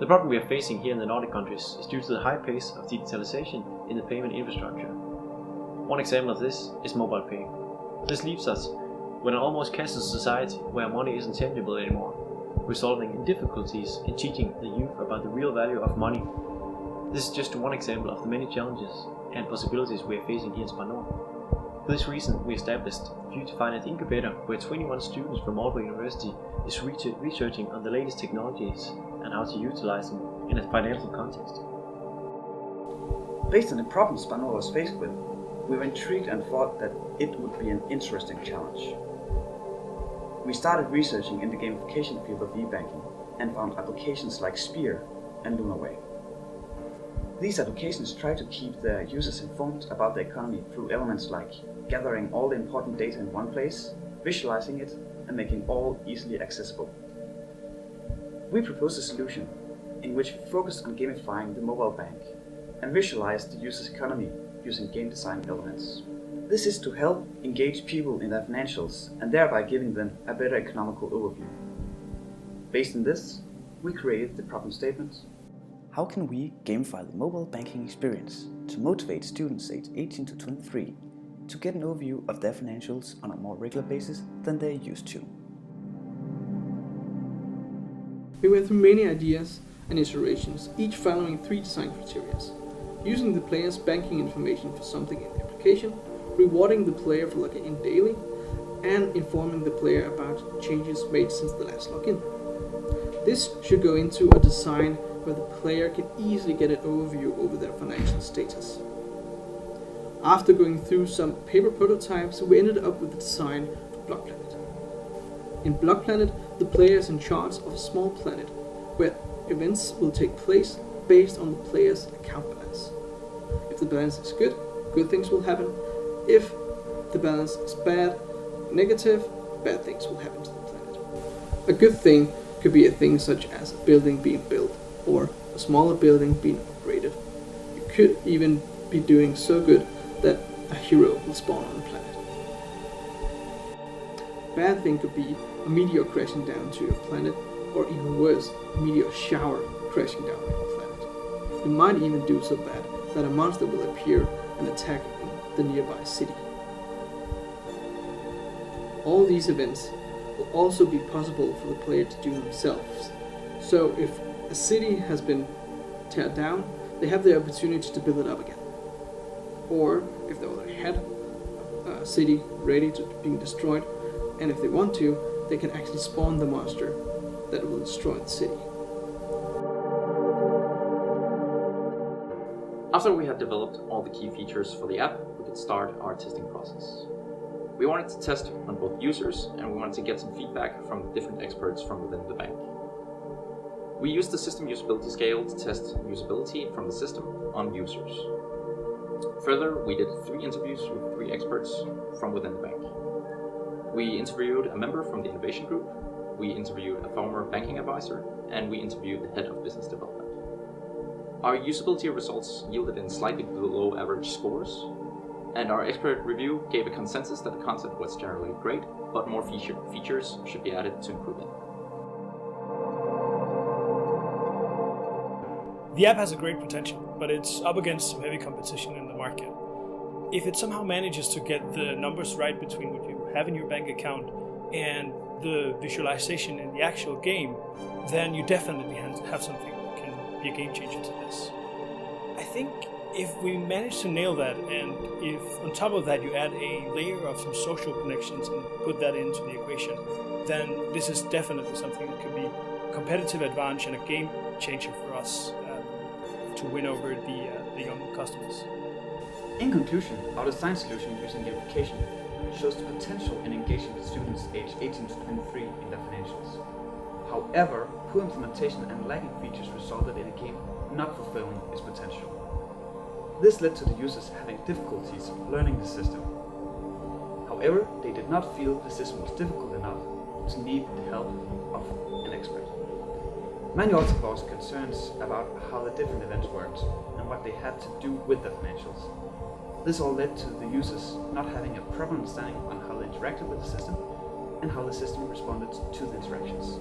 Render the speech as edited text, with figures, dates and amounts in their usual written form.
The problem we are facing here in the Nordic countries is due to the high pace of digitalization in the payment infrastructure. One example of this is mobile paying. This leaves us with an almost cashless society where money isn't tangible anymore, resulting in difficulties in teaching the youth about the real value of money. This is just one example of the many challenges and possibilities we are facing here in Spar. For this reason, we established Future Finance Incubator, where 21 students from Aalborg University is researching on the latest technologies and how to utilize them in a financial context. Based on the problems Spar was faced with, we were intrigued and thought that it would be an interesting challenge. We started researching in the gamification field of e-banking and found applications like Spear and Lunarway. These applications try to keep their users informed about the economy through elements like gathering all the important data in one place, visualizing it, and making all easily accessible. We proposed a solution in which we focused on gamifying the mobile bank and visualize the user's economy using game design elements. This is to help engage people in their financials and thereby giving them a better economical overview. Based on this, we created the problem statement. How can we gamify the mobile banking experience to motivate students aged 18 to 23 to get an overview of their financials on a more regular basis than they're used to? We went through many ideas and iterations, each following 3 design criteria: using the player's banking information for something in the application, rewarding the player for logging in daily, and informing the player about changes made since the last login. This should go into a design where the player can easily get an overview over their financial status. After going through some paper prototypes, we ended up with the design for Block Planet. In Block Planet, the player is in charge of a small planet where events will take place based on the player's account balance. If the balance is good, good things will happen. If the balance is bad, negative, bad things will happen to the planet. A good thing could be a thing such as a building being built or a smaller building being upgraded. You could even be doing so good that a hero will spawn on the planet. Bad thing could be a meteor crashing down to your planet, or even worse, a meteor shower crashing down on your planet. It might even do so bad that a monster will appear and attack the nearby city. All these events will also be possible for the player to do themselves. So if a city has been teared down, they have the opportunity to build it up again. Or if they already had a city ready to being destroyed, and if they want to, they can actually spawn the monster that will destroy the city. After we had developed all the key features for the app, we could start our testing process. We wanted to test on both users, and we wanted to get some feedback from different experts from within the bank. We used the system usability scale to test usability from the system on users. Further, we did 3 interviews with 3 experts from within the bank. We interviewed a member from the innovation group, we interviewed a former banking advisor, and we interviewed the head of business development. Our usability results yielded in slightly below average scores, and our expert review gave a consensus that the concept was generally great, but more features should be added to improve it. The app has a great potential, but it's up against some heavy competition in the market. If it somehow manages to get the numbers right between what you have in your bank account and the visualization in the actual game, then you definitely have something that can be a game changer to this. I think if we manage to nail that, and if on top of that you add a layer of some social connections and put that into the equation, then this is definitely something that could be a competitive advantage and a game changer for us to win over the young customers. In conclusion, our design solution using gamification shows the potential in engaging students aged 18 to 23 in their financials. However, poor implementation and lagging features resulted in a game not fulfilling its potential. This led to the users having difficulties learning the system. However, they did not feel the system was difficult enough to need the help of an expert. Many also voiced concerns about how the different events worked and what they had to do with their financials. This all led to the users not having a proper understanding on how they interacted with the system and how the system responded to the interactions.